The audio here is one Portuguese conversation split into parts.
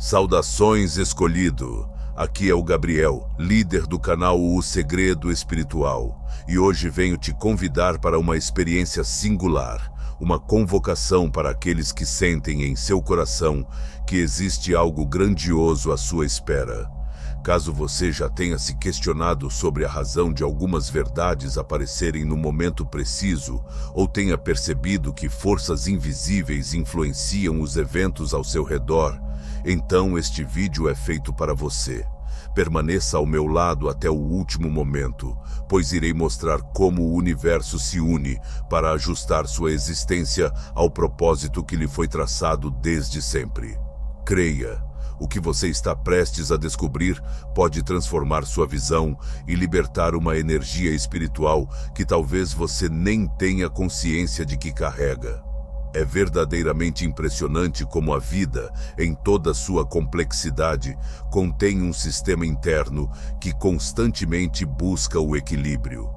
Saudações, escolhido! Aqui é o Gabriel, líder do canal O Segredo Espiritual, e hoje venho te convidar para uma experiência singular, uma convocação para aqueles que sentem em seu coração que existe algo grandioso à sua espera. Caso você já tenha se questionado sobre a razão de algumas verdades aparecerem no momento preciso, ou tenha percebido que forças invisíveis influenciam os eventos ao seu redor, então este vídeo é feito para você. Permaneça ao meu lado até o último momento, pois irei mostrar como o universo se une para ajustar sua existência ao propósito que lhe foi traçado desde sempre. Creia, o que você está prestes a descobrir pode transformar sua visão e libertar uma energia espiritual que talvez você nem tenha consciência de que carrega. É verdadeiramente impressionante como a vida, em toda sua complexidade, contém um sistema interno que constantemente busca o equilíbrio.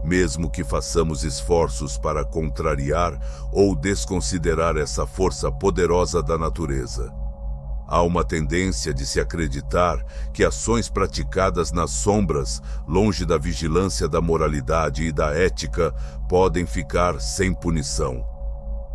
Mesmo que façamos esforços para contrariar ou desconsiderar essa força poderosa da natureza. Há uma tendência de se acreditar que ações praticadas nas sombras, longe da vigilância da moralidade e da ética, podem ficar sem punição.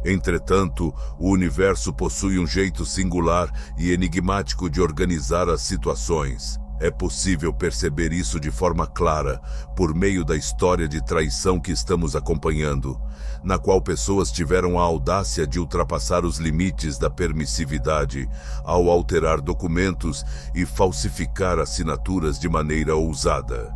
Entretanto, o universo possui um jeito singular e enigmático de organizar as situações. É possível perceber isso de forma clara por meio da história de traição que estamos acompanhando, na qual pessoas tiveram a audácia de ultrapassar os limites da permissividade ao alterar documentos e falsificar assinaturas de maneira ousada.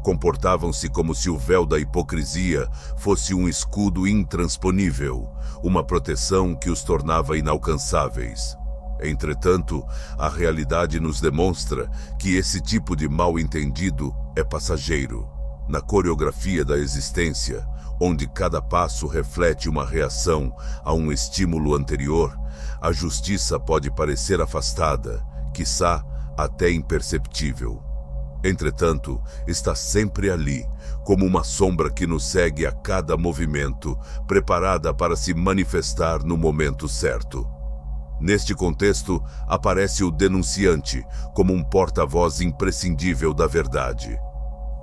Comportavam-se como se o véu da hipocrisia fosse um escudo intransponível, uma proteção que os tornava inalcançáveis. Entretanto, a realidade nos demonstra que esse tipo de mal-entendido é passageiro. Na coreografia da existência, onde cada passo reflete uma reação a um estímulo anterior, a justiça pode parecer afastada, quiçá até imperceptível. Entretanto, está sempre ali, como uma sombra que nos segue a cada movimento, preparada para se manifestar no momento certo. Neste contexto, aparece o denunciante, como um porta-voz imprescindível da verdade.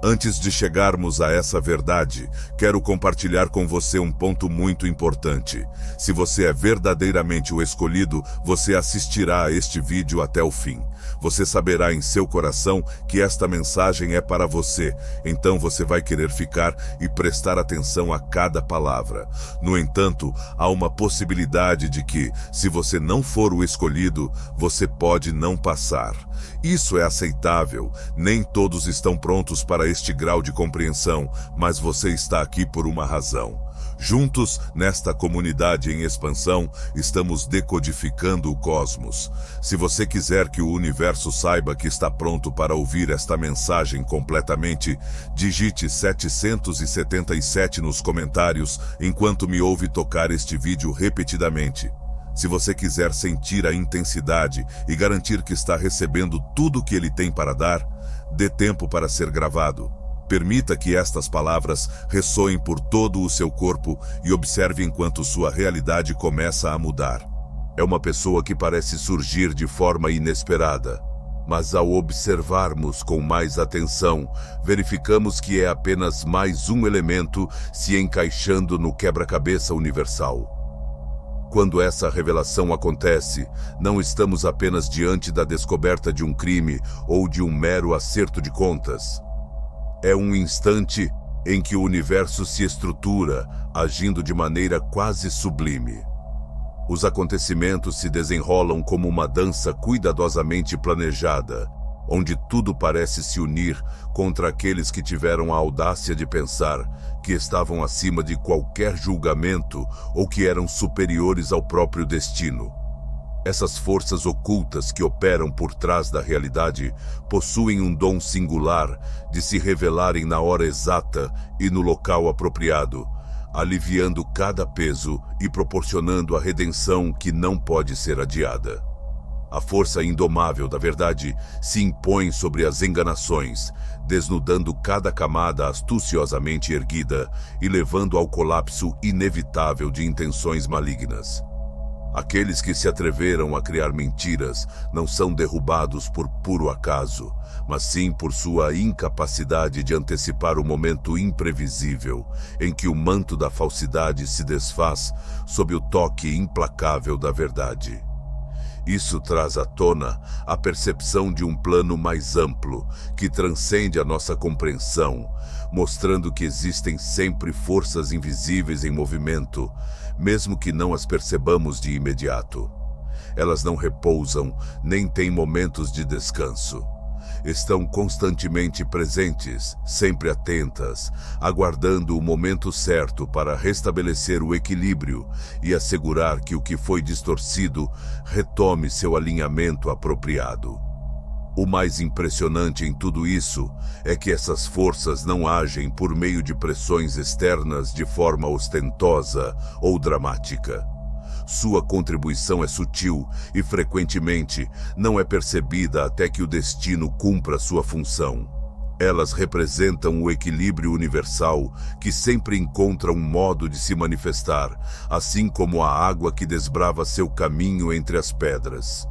Antes de chegarmos a essa verdade, quero compartilhar com você um ponto muito importante. Se você é verdadeiramente o escolhido, você assistirá a este vídeo até o fim. Você saberá em seu coração que esta mensagem é para você, então você vai querer ficar e prestar atenção a cada palavra. No entanto, há uma possibilidade de que, se você não for o escolhido, você pode não passar. Isso é aceitável, nem todos estão prontos para este grau de compreensão, mas você está aqui por uma razão. Juntos, nesta comunidade em expansão, estamos decodificando o cosmos. Se você quiser que o universo saiba que está pronto para ouvir esta mensagem completamente, digite 777 nos comentários enquanto me ouve tocar este vídeo repetidamente. Se você quiser sentir a intensidade e garantir que está recebendo tudo o que ele tem para dar, dê tempo para ser gravado. Permita que estas palavras ressoem por todo o seu corpo e observe enquanto sua realidade começa a mudar. É uma pessoa que parece surgir de forma inesperada, mas ao observarmos com mais atenção, verificamos que é apenas mais um elemento se encaixando no quebra-cabeça universal. Quando essa revelação acontece, não estamos apenas diante da descoberta de um crime ou de um mero acerto de contas. É um instante em que o universo se estrutura, agindo de maneira quase sublime. Os acontecimentos se desenrolam como uma dança cuidadosamente planejada, onde tudo parece se unir contra aqueles que tiveram a audácia de pensar que estavam acima de qualquer julgamento ou que eram superiores ao próprio destino. Essas forças ocultas que operam por trás da realidade possuem um dom singular de se revelarem na hora exata e no local apropriado, aliviando cada peso e proporcionando a redenção que não pode ser adiada. A força indomável da verdade se impõe sobre as enganações, desnudando cada camada astuciosamente erguida e levando ao colapso inevitável de intenções malignas. Aqueles que se atreveram a criar mentiras não são derrubados por puro acaso, mas sim por sua incapacidade de antecipar o momento imprevisível em que o manto da falsidade se desfaz sob o toque implacável da verdade. Isso traz à tona a percepção de um plano mais amplo, que transcende a nossa compreensão, mostrando que existem sempre forças invisíveis em movimento, mesmo que não as percebamos de imediato. Elas não repousam, nem têm momentos de descanso. Estão constantemente presentes, sempre atentas, aguardando o momento certo para restabelecer o equilíbrio e assegurar que o que foi distorcido retome seu alinhamento apropriado. O mais impressionante em tudo isso é que essas forças não agem por meio de pressões externas de forma ostentosa ou dramática. Sua contribuição é sutil e, frequentemente, não é percebida até que o destino cumpra sua função. Elas representam o equilíbrio universal que sempre encontra um modo de se manifestar, assim como a água que desbrava seu caminho entre as pedras.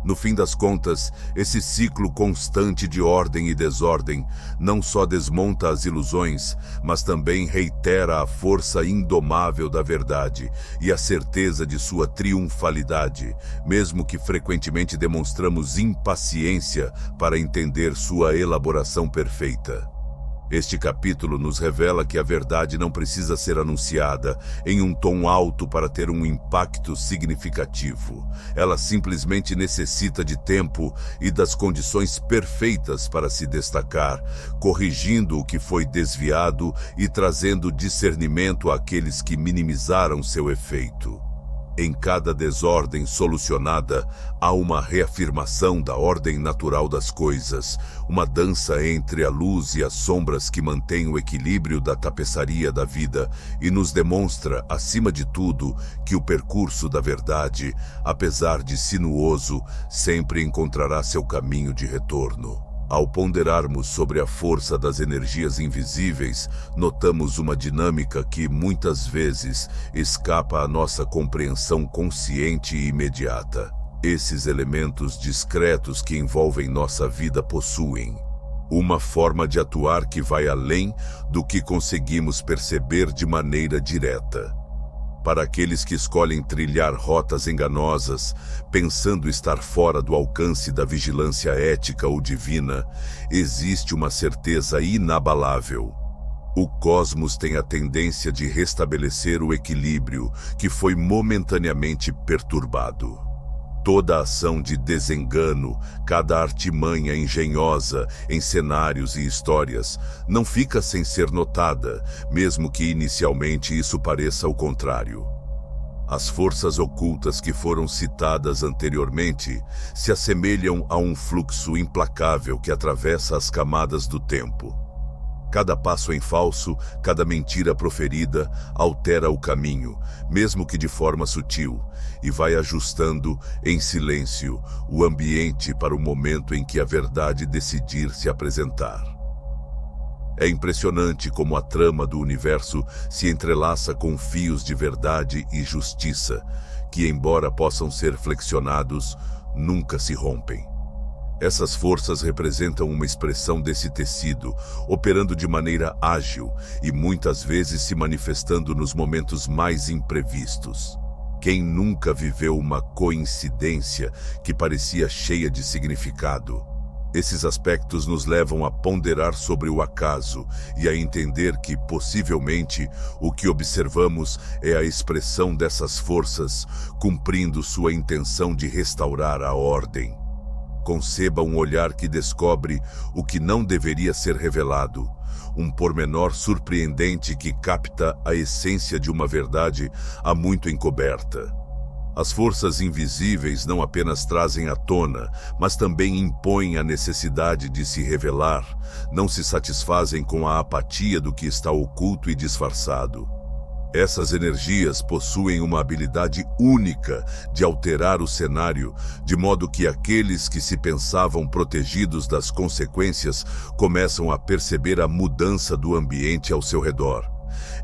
No fim das contas, esse ciclo constante de ordem e desordem não só desmonta as ilusões, mas também reitera a força indomável da verdade e a certeza de sua triunfalidade, mesmo que frequentemente demonstramos impaciência para entender sua elaboração perfeita. Este capítulo nos revela que a verdade não precisa ser anunciada em um tom alto para ter um impacto significativo. Ela simplesmente necessita de tempo e das condições perfeitas para se destacar, corrigindo o que foi desviado e trazendo discernimento àqueles que minimizaram seu efeito. Em cada desordem solucionada, há uma reafirmação da ordem natural das coisas, uma dança entre a luz e as sombras que mantém o equilíbrio da tapeçaria da vida e nos demonstra, acima de tudo, que o percurso da verdade, apesar de sinuoso, sempre encontrará seu caminho de retorno. Ao ponderarmos sobre a força das energias invisíveis, notamos uma dinâmica que, muitas vezes, escapa à nossa compreensão consciente e imediata. Esses elementos discretos que envolvem nossa vida possuem uma forma de atuar que vai além do que conseguimos perceber de maneira direta. Para aqueles que escolhem trilhar rotas enganosas, pensando estar fora do alcance da vigilância ética ou divina, existe uma certeza inabalável. O cosmos tem a tendência de restabelecer o equilíbrio que foi momentaneamente perturbado. Toda ação de desengano, cada artimanha engenhosa em cenários e histórias, não fica sem ser notada, mesmo que inicialmente isso pareça o contrário. As forças ocultas que foram citadas anteriormente se assemelham a um fluxo implacável que atravessa as camadas do tempo. Cada passo em falso, cada mentira proferida, altera o caminho, mesmo que de forma sutil, e vai ajustando, em silêncio, o ambiente para o momento em que a verdade decidir se apresentar. É impressionante como a trama do universo se entrelaça com fios de verdade e justiça, que, embora possam ser flexionados, nunca se rompem. Essas forças representam uma expressão desse tecido, operando de maneira ágil e muitas vezes se manifestando nos momentos mais imprevistos. Quem nunca viveu uma coincidência que parecia cheia de significado? Esses aspectos nos levam a ponderar sobre o acaso e a entender que, possivelmente, o que observamos é a expressão dessas forças cumprindo sua intenção de restaurar a ordem. Conceba um olhar que descobre o que não deveria ser revelado, um pormenor surpreendente que capta a essência de uma verdade há muito encoberta. As forças invisíveis não apenas trazem à tona, mas também impõem a necessidade de se revelar, não se satisfazem com a apatia do que está oculto e disfarçado. Essas energias possuem uma habilidade única de alterar o cenário, de modo que aqueles que se pensavam protegidos das consequências começam a perceber a mudança do ambiente ao seu redor.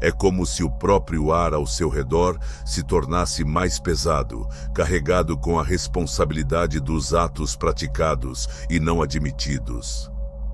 É como se o próprio ar ao seu redor se tornasse mais pesado, carregado com a responsabilidade dos atos praticados e não admitidos.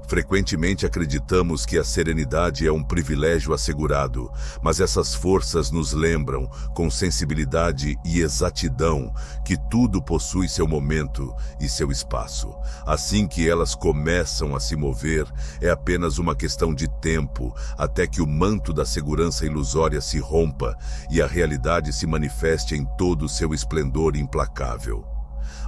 Frequentemente acreditamos que a serenidade é um privilégio assegurado, mas essas forças nos lembram, com sensibilidade e exatidão, que tudo possui seu momento e seu espaço. Assim que elas começam a se mover, é apenas uma questão de tempo, até que o manto da segurança ilusória se rompa e a realidade se manifeste em todo o seu esplendor implacável.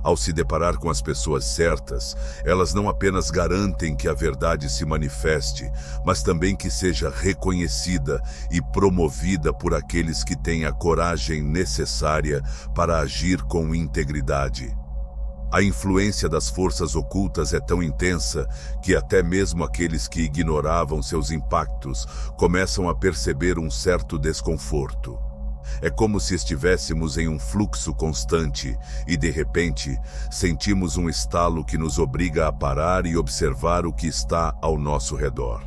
Ao se deparar com as pessoas certas, elas não apenas garantem que a verdade se manifeste, mas também que seja reconhecida e promovida por aqueles que têm a coragem necessária para agir com integridade. A influência das forças ocultas é tão intensa que até mesmo aqueles que ignoravam seus impactos começam a perceber um certo desconforto. É como se estivéssemos em um fluxo constante e, de repente, sentimos um estalo que nos obriga a parar e observar o que está ao nosso redor.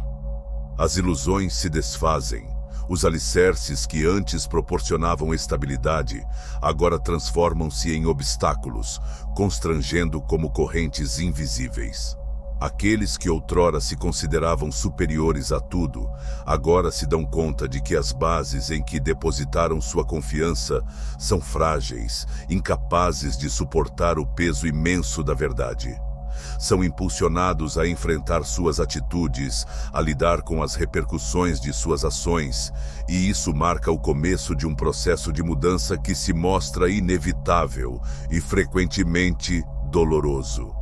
As ilusões se desfazem. Os alicerces que antes proporcionavam estabilidade, agora transformam-se em obstáculos, constrangendo como correntes invisíveis. Aqueles que outrora se consideravam superiores a tudo, agora se dão conta de que as bases em que depositaram sua confiança são frágeis, incapazes de suportar o peso imenso da verdade. São impulsionados a enfrentar suas atitudes, a lidar com as repercussões de suas ações, e isso marca o começo de um processo de mudança que se mostra inevitável e frequentemente doloroso.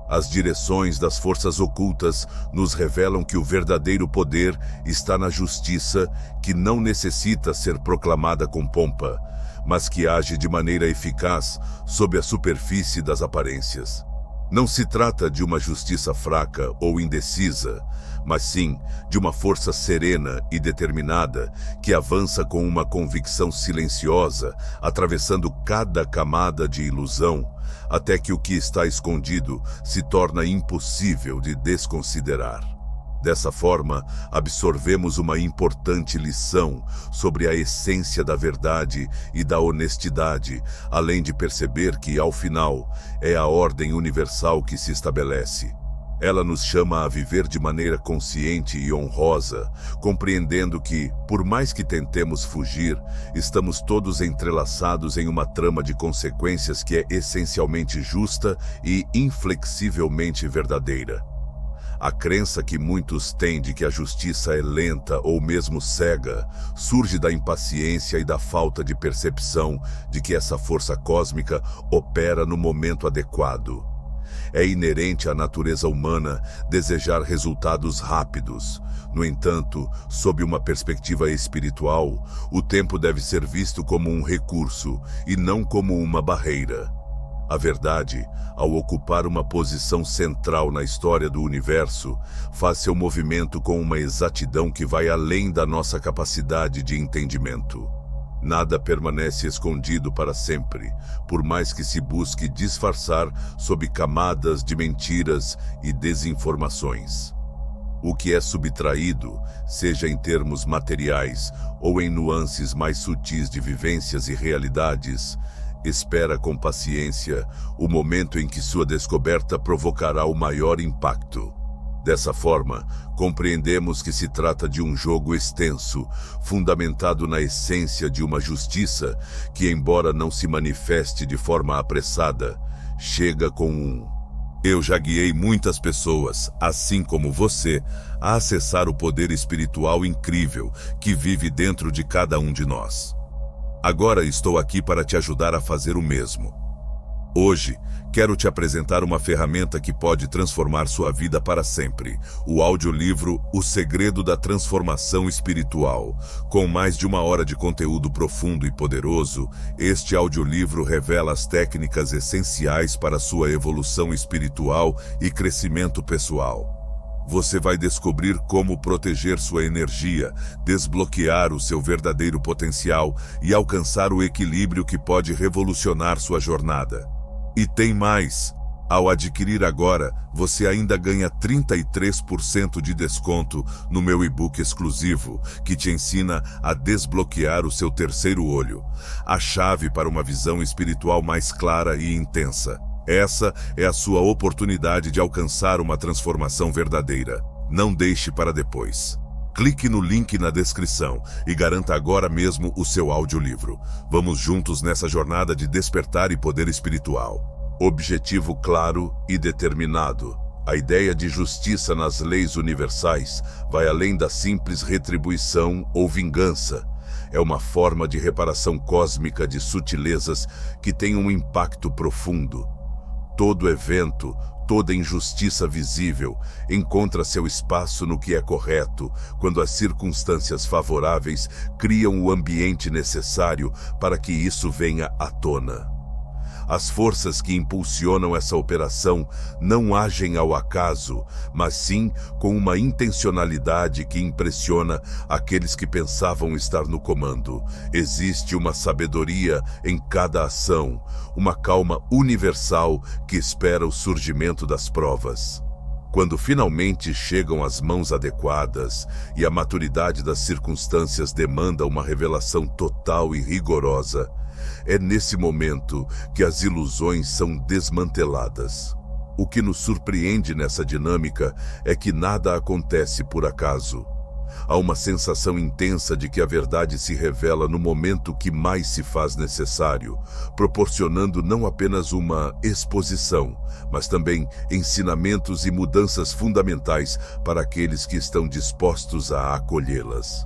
As direções das forças ocultas nos revelam que o verdadeiro poder está na justiça, que não necessita ser proclamada com pompa, mas que age de maneira eficaz sob a superfície das aparências. Não se trata de uma justiça fraca ou indecisa, mas sim de uma força serena e determinada que avança com uma convicção silenciosa, atravessando cada camada de ilusão, até que o que está escondido se torna impossível de desconsiderar. Dessa forma, absorvemos uma importante lição sobre a essência da verdade e da honestidade, além de perceber que, ao final, é a ordem universal que se estabelece. Ela nos chama a viver de maneira consciente e honrosa, compreendendo que, por mais que tentemos fugir, estamos todos entrelaçados em uma trama de consequências que é essencialmente justa e inflexivelmente verdadeira. A crença que muitos têm de que a justiça é lenta ou mesmo cega surge da impaciência e da falta de percepção de que essa força cósmica opera no momento adequado. É inerente à natureza humana desejar resultados rápidos. No entanto, sob uma perspectiva espiritual, o tempo deve ser visto como um recurso e não como uma barreira. A verdade, ao ocupar uma posição central na história do universo, faz seu movimento com uma exatidão que vai além da nossa capacidade de entendimento. Nada permanece escondido para sempre, por mais que se busque disfarçar sob camadas de mentiras e desinformações. O que é subtraído, seja em termos materiais ou em nuances mais sutis de vivências e realidades, espera com paciência o momento em que sua descoberta provocará o maior impacto. Dessa forma, compreendemos que se trata de um jogo extenso, fundamentado na essência de uma justiça que, embora não se manifeste de forma apressada, chega com um Eu já guiei muitas pessoas, assim como você, a acessar o poder espiritual incrível que vive dentro de cada um de nós. Agora estou aqui para te ajudar a fazer o mesmo. Hoje, quero te apresentar uma ferramenta que pode transformar sua vida para sempre. O audiolivro O Segredo da Transformação Espiritual. Com mais de 1 hora de conteúdo profundo e poderoso, este audiolivro revela as técnicas essenciais para sua evolução espiritual e crescimento pessoal. Você vai descobrir como proteger sua energia, desbloquear o seu verdadeiro potencial e alcançar o equilíbrio que pode revolucionar sua jornada. E tem mais! Ao adquirir agora, você ainda ganha 33% de desconto no meu e-book exclusivo, que te ensina a desbloquear o seu terceiro olho, a chave para uma visão espiritual mais clara e intensa. Essa é a sua oportunidade de alcançar uma transformação verdadeira. Não deixe para depois. Clique no link na descrição e garanta agora mesmo o seu audiolivro. Vamos juntos nessa jornada de despertar e poder espiritual. Objetivo claro e determinado. A ideia de justiça nas leis universais vai além da simples retribuição ou vingança. É uma forma de reparação cósmica de sutilezas que tem um impacto profundo. Todo evento, toda injustiça visível encontra seu espaço no que é correto, quando as circunstâncias favoráveis criam o ambiente necessário para que isso venha à tona. As forças que impulsionam essa operação não agem ao acaso, mas sim com uma intencionalidade que impressiona aqueles que pensavam estar no comando. Existe uma sabedoria em cada ação, uma calma universal que espera o surgimento das provas. Quando finalmente chegam as mãos adequadas e a maturidade das circunstâncias demanda uma revelação total e rigorosa, é nesse momento que as ilusões são desmanteladas. O que nos surpreende nessa dinâmica é que nada acontece por acaso. Há uma sensação intensa de que a verdade se revela no momento que mais se faz necessário, proporcionando não apenas uma exposição, mas também ensinamentos e mudanças fundamentais para aqueles que estão dispostos a acolhê-las.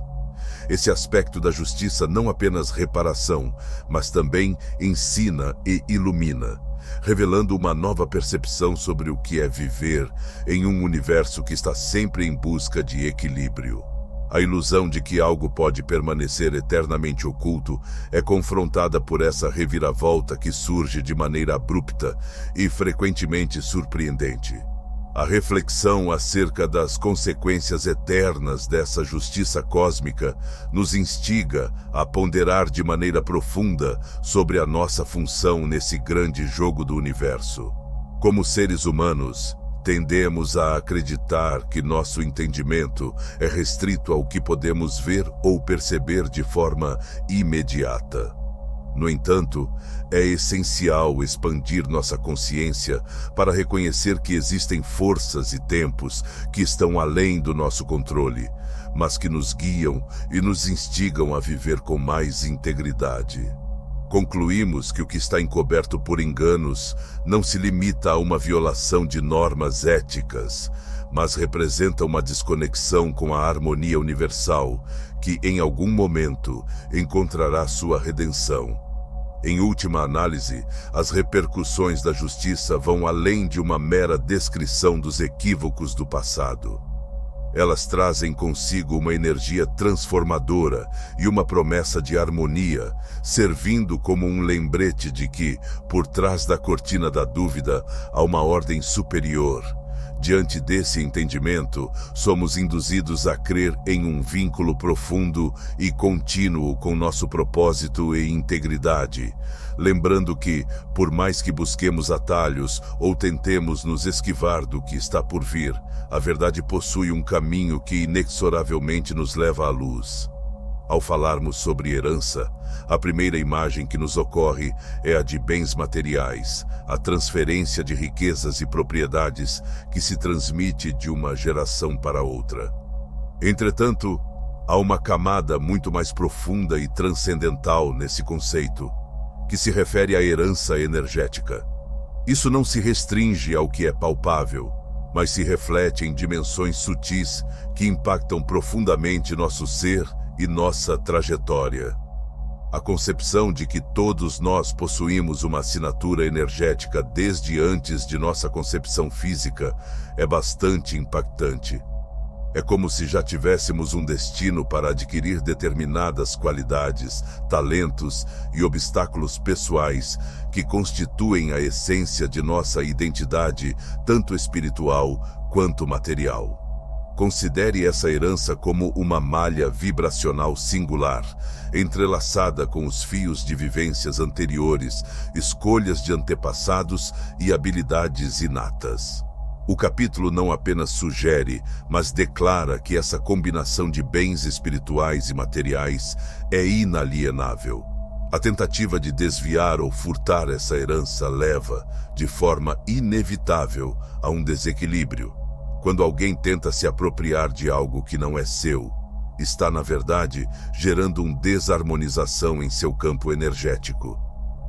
Esse aspecto da justiça não apenas reparação, mas também ensina e ilumina, revelando uma nova percepção sobre o que é viver em um universo que está sempre em busca de equilíbrio. A ilusão de que algo pode permanecer eternamente oculto é confrontada por essa reviravolta que surge de maneira abrupta e frequentemente surpreendente. A reflexão acerca das consequências eternas dessa justiça cósmica nos instiga a ponderar de maneira profunda sobre a nossa função nesse grande jogo do universo. Como seres humanos, tendemos a acreditar que nosso entendimento é restrito ao que podemos ver ou perceber de forma imediata. No entanto, é essencial expandir nossa consciência para reconhecer que existem forças e tempos que estão além do nosso controle, mas que nos guiam e nos instigam a viver com mais integridade. Concluímos que o que está encoberto por enganos não se limita a uma violação de normas éticas, mas representa uma desconexão com a harmonia universal que, em algum momento, encontrará sua redenção. Em última análise, as repercussões da justiça vão além de uma mera descrição dos equívocos do passado. Elas trazem consigo uma energia transformadora e uma promessa de harmonia, servindo como um lembrete de que, por trás da cortina da dúvida, há uma ordem superior. Diante desse entendimento, somos induzidos a crer em um vínculo profundo e contínuo com nosso propósito e integridade, lembrando que, por mais que busquemos atalhos ou tentemos nos esquivar do que está por vir, a verdade possui um caminho que inexoravelmente nos leva à luz. Ao falarmos sobre herança, a primeira imagem que nos ocorre é a de bens materiais, a transferência de riquezas e propriedades que se transmite de uma geração para outra. Entretanto, há uma camada muito mais profunda e transcendental nesse conceito, que se refere à herança energética. Isso não se restringe ao que é palpável, mas se reflete em dimensões sutis que impactam profundamente nosso ser e nossa trajetória. A concepção de que todos nós possuímos uma assinatura energética desde antes de nossa concepção física é bastante impactante. É como se já tivéssemos um destino para adquirir determinadas qualidades, talentos e obstáculos pessoais que constituem a essência de nossa identidade, tanto espiritual quanto material. Considere essa herança como uma malha vibracional singular, entrelaçada com os fios de vivências anteriores, escolhas de antepassados e habilidades inatas. O capítulo não apenas sugere, mas declara que essa combinação de bens espirituais e materiais é inalienável. A tentativa de desviar ou furtar essa herança leva, de forma inevitável, a um desequilíbrio. Quando alguém tenta se apropriar de algo que não é seu, está, na verdade, gerando uma desarmonização em seu campo energético.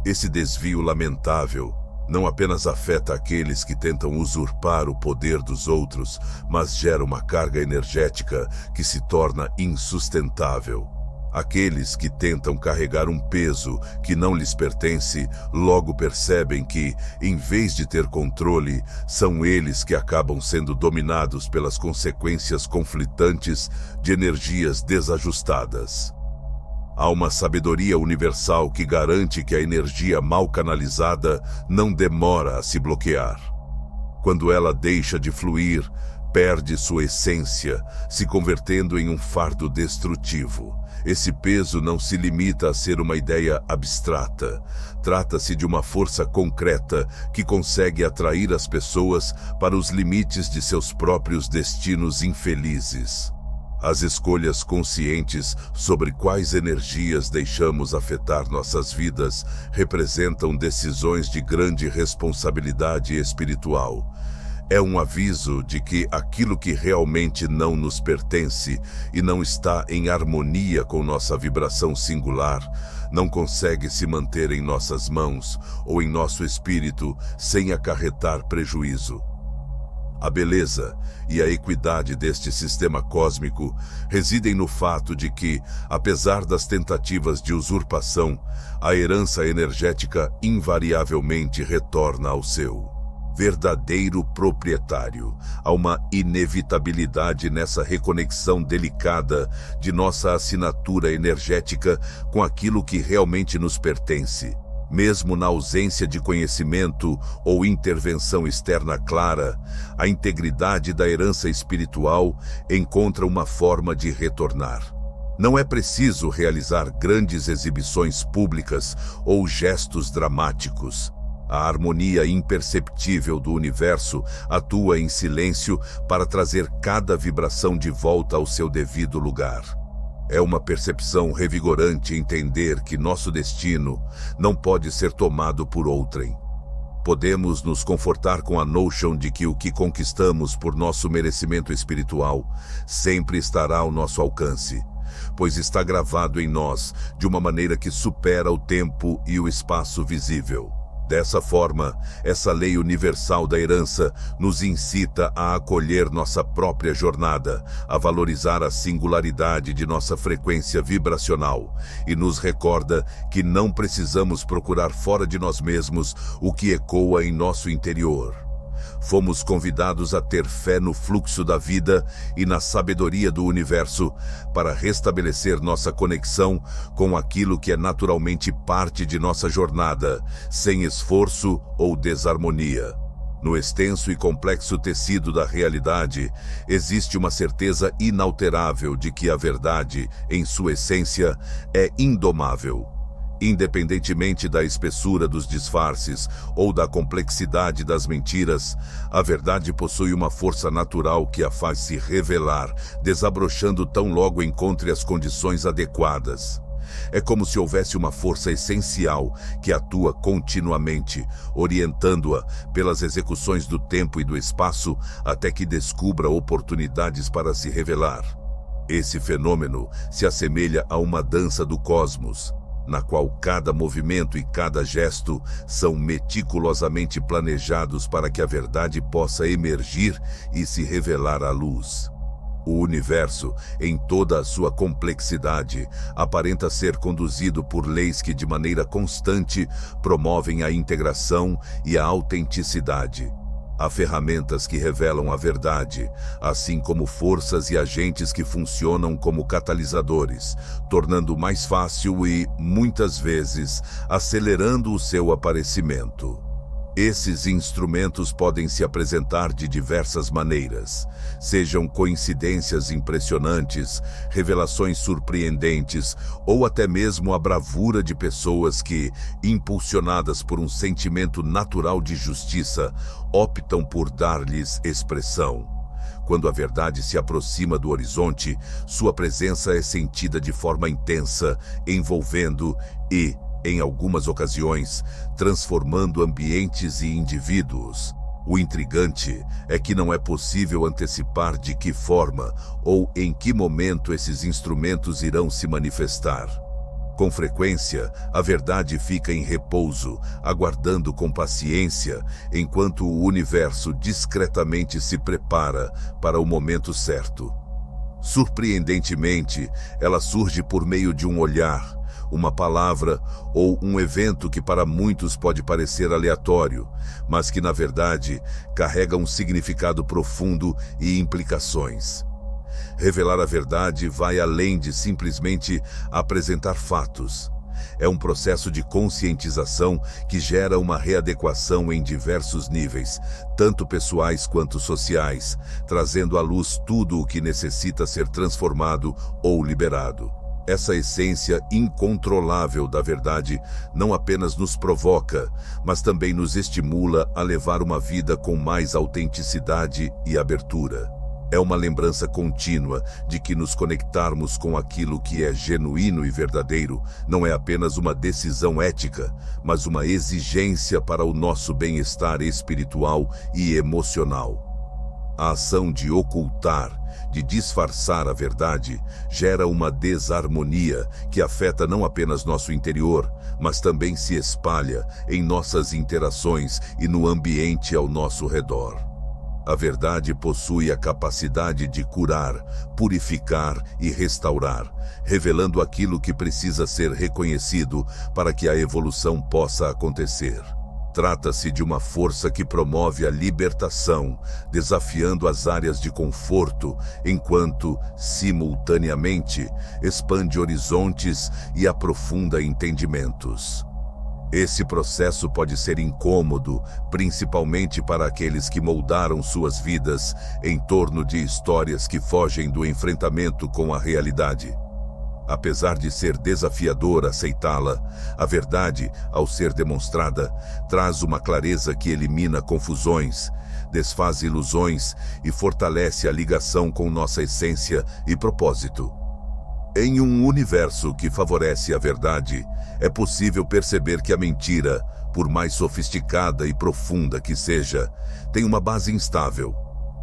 Esse desvio lamentável não apenas afeta aqueles que tentam usurpar o poder dos outros, mas gera uma carga energética que se torna insustentável. Aqueles que tentam carregar um peso que não lhes pertence, logo percebem que, em vez de ter controle, são eles que acabam sendo dominados pelas consequências conflitantes de energias desajustadas. Há uma sabedoria universal que garante que a energia mal canalizada não demora a se bloquear. Quando ela deixa de fluir, perde sua essência, se convertendo em um fardo destrutivo. Esse peso não se limita a ser uma ideia abstrata. Trata-se de uma força concreta que consegue atrair as pessoas para os limites de seus próprios destinos infelizes. As escolhas conscientes sobre quais energias deixamos afetar nossas vidas representam decisões de grande responsabilidade espiritual. É um aviso de que aquilo que realmente não nos pertence e não está em harmonia com nossa vibração singular não consegue se manter em nossas mãos ou em nosso espírito sem acarretar prejuízo. A beleza e a equidade deste sistema cósmico residem no fato de que, apesar das tentativas de usurpação, a herança energética invariavelmente retorna ao seu verdadeiro proprietário. Há uma inevitabilidade nessa reconexão delicada de nossa assinatura energética com aquilo que realmente nos pertence. Mesmo na ausência de conhecimento ou intervenção externa clara, a integridade da herança espiritual encontra uma forma de retornar. Não é preciso realizar grandes exibições públicas ou gestos dramáticos. A harmonia imperceptível do universo atua em silêncio para trazer cada vibração de volta ao seu devido lugar. É uma percepção revigorante entender que nosso destino não pode ser tomado por outrem. Podemos nos confortar com a notion de que o que conquistamos por nosso merecimento espiritual sempre estará ao nosso alcance, pois está gravado em nós de uma maneira que supera o tempo e o espaço visível. Dessa forma, essa lei universal da herança nos incita a acolher nossa própria jornada, a valorizar a singularidade de nossa frequência vibracional e nos recorda que não precisamos procurar fora de nós mesmos o que ecoa em nosso interior. Fomos convidados a ter fé no fluxo da vida e na sabedoria do universo para restabelecer nossa conexão com aquilo que é naturalmente parte de nossa jornada, sem esforço ou desarmonia. No extenso e complexo tecido da realidade, existe uma certeza inalterável de que a verdade, em sua essência, é indomável. Independentemente da espessura dos disfarces ou da complexidade das mentiras, a verdade possui uma força natural que a faz se revelar, desabrochando tão logo encontre as condições adequadas. É como se houvesse uma força essencial que atua continuamente, orientando-a pelas execuções do tempo e do espaço até que descubra oportunidades para se revelar. Esse fenômeno se assemelha a uma dança do cosmos, na qual cada movimento e cada gesto são meticulosamente planejados para que a verdade possa emergir e se revelar à luz. O universo, em toda a sua complexidade, aparenta ser conduzido por leis que de maneira constante promovem a integração e a autenticidade. Há ferramentas que revelam a verdade, assim como forças e agentes que funcionam como catalisadores, tornando mais fácil e, muitas vezes, acelerando o seu aparecimento. Esses instrumentos podem se apresentar de diversas maneiras, sejam coincidências impressionantes, revelações surpreendentes ou até mesmo a bravura de pessoas que, impulsionadas por um sentimento natural de justiça, optam por dar-lhes expressão. Quando a verdade se aproxima do horizonte, sua presença é sentida de forma intensa, envolvendo e, em algumas ocasiões, transformando ambientes e indivíduos. O intrigante é que não é possível antecipar de que forma ou em que momento esses instrumentos irão se manifestar. Com frequência, a verdade fica em repouso, aguardando com paciência, enquanto o universo discretamente se prepara para o momento certo. Surpreendentemente, ela surge por meio de um olhar, uma palavra ou um evento que para muitos pode parecer aleatório, mas que na verdade carrega um significado profundo e implicações. Revelar a verdade vai além de simplesmente apresentar fatos. É um processo de conscientização que gera uma readequação em diversos níveis, tanto pessoais quanto sociais, trazendo à luz tudo o que necessita ser transformado ou liberado. Essa essência incontrolável da verdade não apenas nos provoca, mas também nos estimula a levar uma vida com mais autenticidade e abertura. É uma lembrança contínua de que nos conectarmos com aquilo que é genuíno e verdadeiro não é apenas uma decisão ética, mas uma exigência para o nosso bem-estar espiritual e emocional. A ação de ocultar, de disfarçar a verdade, gera uma desarmonia que afeta não apenas nosso interior, mas também se espalha em nossas interações e no ambiente ao nosso redor. A verdade possui a capacidade de curar, purificar e restaurar, revelando aquilo que precisa ser reconhecido para que a evolução possa acontecer. Trata-se de uma força que promove a libertação, desafiando as áreas de conforto, enquanto, simultaneamente, expande horizontes e aprofunda entendimentos. Esse processo pode ser incômodo, principalmente para aqueles que moldaram suas vidas em torno de histórias que fogem do enfrentamento com a realidade. Apesar de ser desafiador aceitá-la, a verdade, ao ser demonstrada, traz uma clareza que elimina confusões, desfaz ilusões e fortalece a ligação com nossa essência e propósito. Em um universo que favorece a verdade, é possível perceber que a mentira, por mais sofisticada e profunda que seja, tem uma base instável.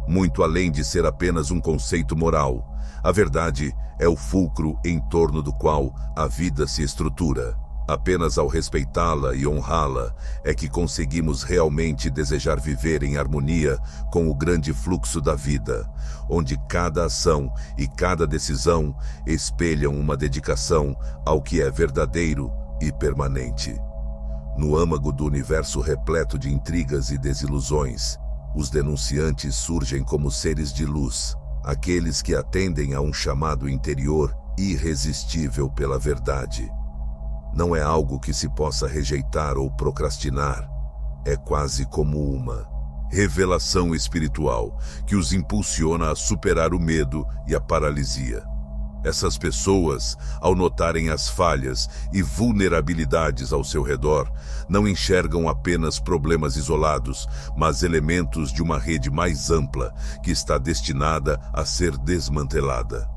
Muito além de ser apenas um conceito moral, a verdade é o fulcro em torno do qual a vida se estrutura. Apenas ao respeitá-la e honrá-la é que conseguimos realmente desejar viver em harmonia com o grande fluxo da vida, onde cada ação e cada decisão espelham uma dedicação ao que é verdadeiro e permanente. No âmago do universo repleto de intrigas e desilusões, os denunciantes surgem como seres de luz, aqueles que atendem a um chamado interior irresistível pela verdade. Não é algo que se possa rejeitar ou procrastinar, é quase como uma revelação espiritual que os impulsiona a superar o medo e a paralisia. Essas pessoas, ao notarem as falhas e vulnerabilidades ao seu redor, não enxergam apenas problemas isolados, mas elementos de uma rede mais ampla que está destinada a ser desmantelada.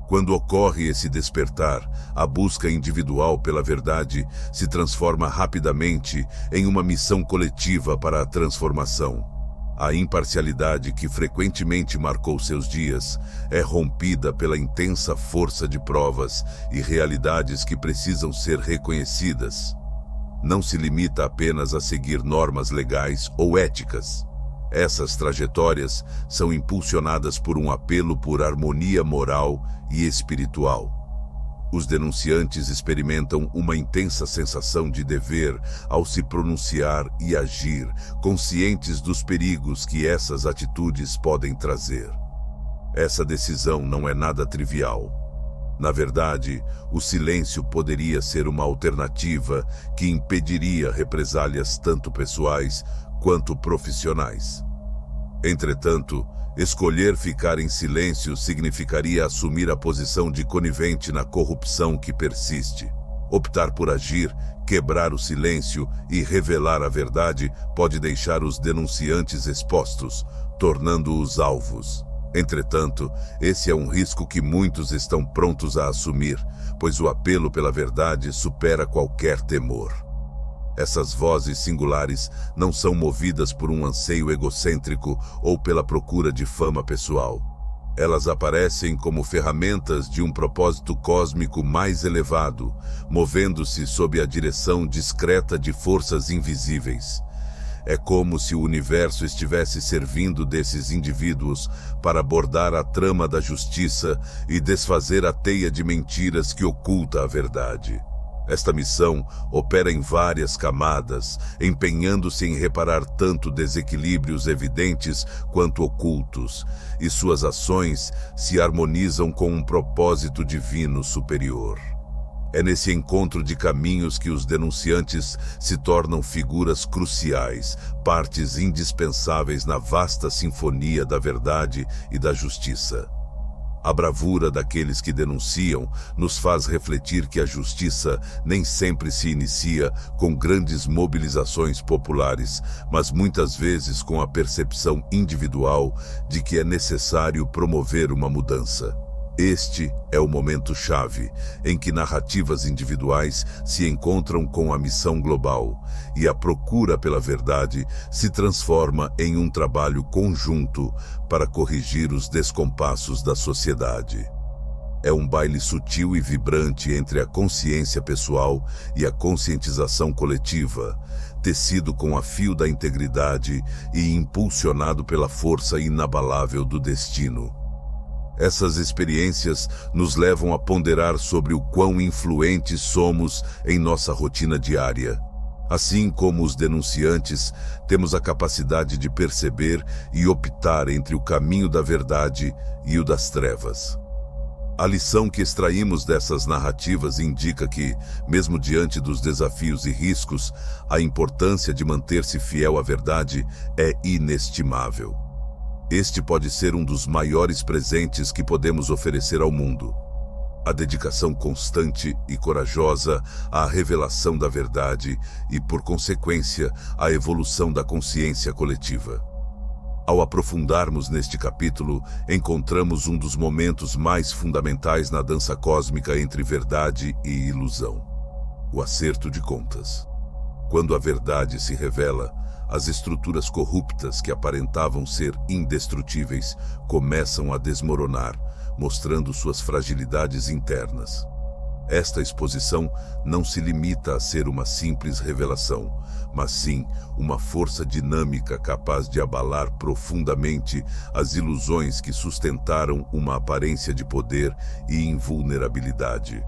Quando ocorre esse despertar, a busca individual pela verdade se transforma rapidamente em uma missão coletiva para a transformação. A imparcialidade que frequentemente marcou seus dias é rompida pela intensa força de provas e realidades que precisam ser reconhecidas. Não se limita apenas a seguir normas legais ou éticas. Essas trajetórias são impulsionadas por um apelo por harmonia moral e espiritual. Os denunciantes experimentam uma intensa sensação de dever ao se pronunciar e agir, conscientes dos perigos que essas atitudes podem trazer. Essa decisão não é nada trivial. Na verdade, o silêncio poderia ser uma alternativa que impediria represálias tanto pessoais quanto profissionais. Entretanto, escolher ficar em silêncio significaria assumir a posição de conivente na corrupção que persiste. Optar por agir, quebrar o silêncio e revelar a verdade pode deixar os denunciantes expostos, tornando-os alvos. Entretanto, esse é um risco que muitos estão prontos a assumir, pois o apelo pela verdade supera qualquer temor. Essas vozes singulares não são movidas por um anseio egocêntrico ou pela procura de fama pessoal. Elas aparecem como ferramentas de um propósito cósmico mais elevado, movendo-se sob a direção discreta de forças invisíveis. É como se o universo estivesse servindo desses indivíduos para bordar a trama da justiça e desfazer a teia de mentiras que oculta a verdade. Esta missão opera em várias camadas, empenhando-se em reparar tanto desequilíbrios evidentes quanto ocultos, e suas ações se harmonizam com um propósito divino superior. É nesse encontro de caminhos que os denunciantes se tornam figuras cruciais, partes indispensáveis na vasta sinfonia da verdade e da justiça. A bravura daqueles que denunciam nos faz refletir que a justiça nem sempre se inicia com grandes mobilizações populares, mas muitas vezes com a percepção individual de que é necessário promover uma mudança. Este é o momento-chave em que narrativas individuais se encontram com a missão global e a procura pela verdade se transforma em um trabalho conjunto para corrigir os descompassos da sociedade. É um baile sutil e vibrante entre a consciência pessoal e a conscientização coletiva, tecido com a fio da integridade e impulsionado pela força inabalável do destino. Essas experiências nos levam a ponderar sobre o quão influentes somos em nossa rotina diária. Assim como os denunciantes, temos a capacidade de perceber e optar entre o caminho da verdade e o das trevas. A lição que extraímos dessas narrativas indica que, mesmo diante dos desafios e riscos, a importância de manter-se fiel à verdade é inestimável. Este pode ser um dos maiores presentes que podemos oferecer ao mundo. A dedicação constante e corajosa à revelação da verdade e, por consequência, à evolução da consciência coletiva. Ao aprofundarmos neste capítulo, encontramos um dos momentos mais fundamentais na dança cósmica entre verdade e ilusão: o acerto de contas. Quando a verdade se revela, as estruturas corruptas que aparentavam ser indestrutíveis começam a desmoronar, mostrando suas fragilidades internas. Esta exposição não se limita a ser uma simples revelação, mas sim uma força dinâmica capaz de abalar profundamente as ilusões que sustentaram uma aparência de poder e invulnerabilidade.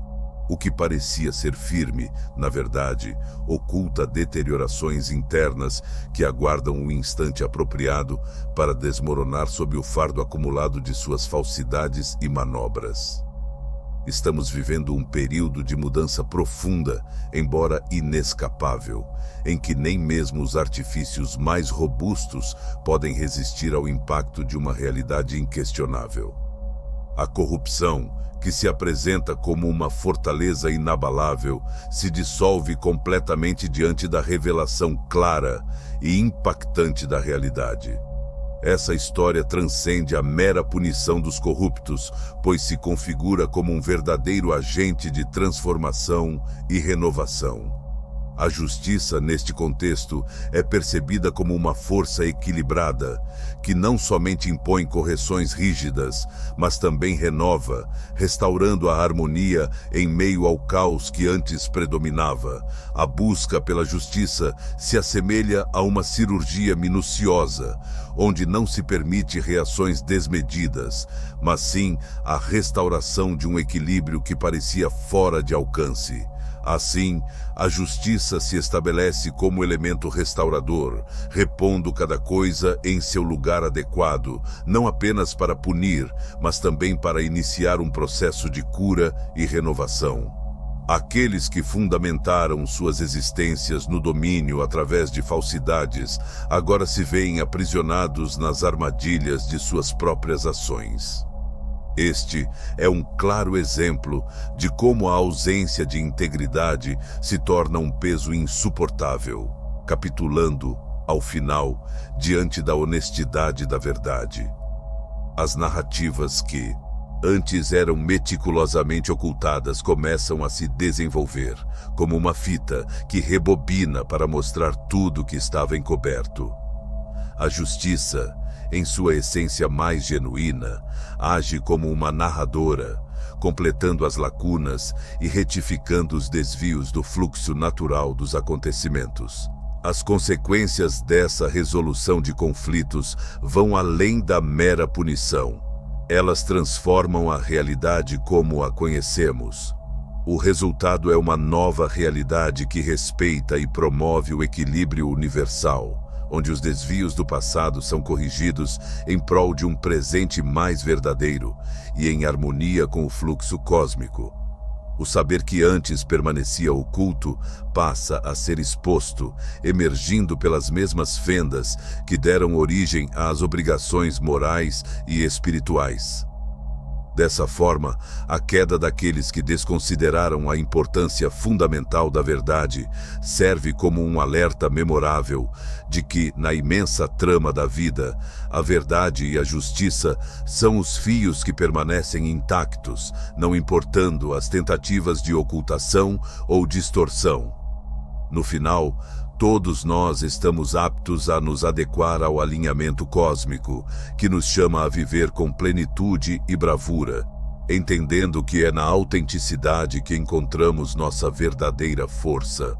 O que parecia ser firme, na verdade, oculta deteriorações internas que aguardam o instante apropriado para desmoronar sob o fardo acumulado de suas falsidades e manobras. Estamos vivendo um período de mudança profunda, embora inescapável, em que nem mesmo os artifícios mais robustos podem resistir ao impacto de uma realidade inquestionável. A corrupção, que se apresenta como uma fortaleza inabalável, se dissolve completamente diante da revelação clara e impactante da realidade. Essa história transcende a mera punição dos corruptos, pois se configura como um verdadeiro agente de transformação e renovação. A justiça, neste contexto, é percebida como uma força equilibrada, que não somente impõe correções rígidas, mas também renova, restaurando a harmonia em meio ao caos que antes predominava. A busca pela justiça se assemelha a uma cirurgia minuciosa, onde não se permite reações desmedidas, mas sim a restauração de um equilíbrio que parecia fora de alcance. Assim, a justiça se estabelece como elemento restaurador, repondo cada coisa em seu lugar adequado, não apenas para punir, mas também para iniciar um processo de cura e renovação. Aqueles que fundamentaram suas existências no domínio através de falsidades, agora se veem aprisionados nas armadilhas de suas próprias ações. Este é um claro exemplo de como a ausência de integridade se torna um peso insuportável, capitulando, ao final, diante da honestidade da verdade. As narrativas que antes eram meticulosamente ocultadas começam a se desenvolver, como uma fita que rebobina para mostrar tudo que estava encoberto. A justiça, em sua essência mais genuína, age como uma narradora, completando as lacunas e retificando os desvios do fluxo natural dos acontecimentos. As consequências dessa resolução de conflitos vão além da mera punição. Elas transformam a realidade como a conhecemos. O resultado é uma nova realidade que respeita e promove o equilíbrio universal, onde os desvios do passado são corrigidos em prol de um presente mais verdadeiro e em harmonia com o fluxo cósmico. O saber que antes permanecia oculto passa a ser exposto, emergindo pelas mesmas fendas que deram origem às obrigações morais e espirituais. Dessa forma, a queda daqueles que desconsideraram a importância fundamental da verdade serve como um alerta memorável de que, na imensa trama da vida, a verdade e a justiça são os fios que permanecem intactos, não importando as tentativas de ocultação ou distorção. No final, todos nós estamos aptos a nos adequar ao alinhamento cósmico, que nos chama a viver com plenitude e bravura, entendendo que é na autenticidade que encontramos nossa verdadeira força.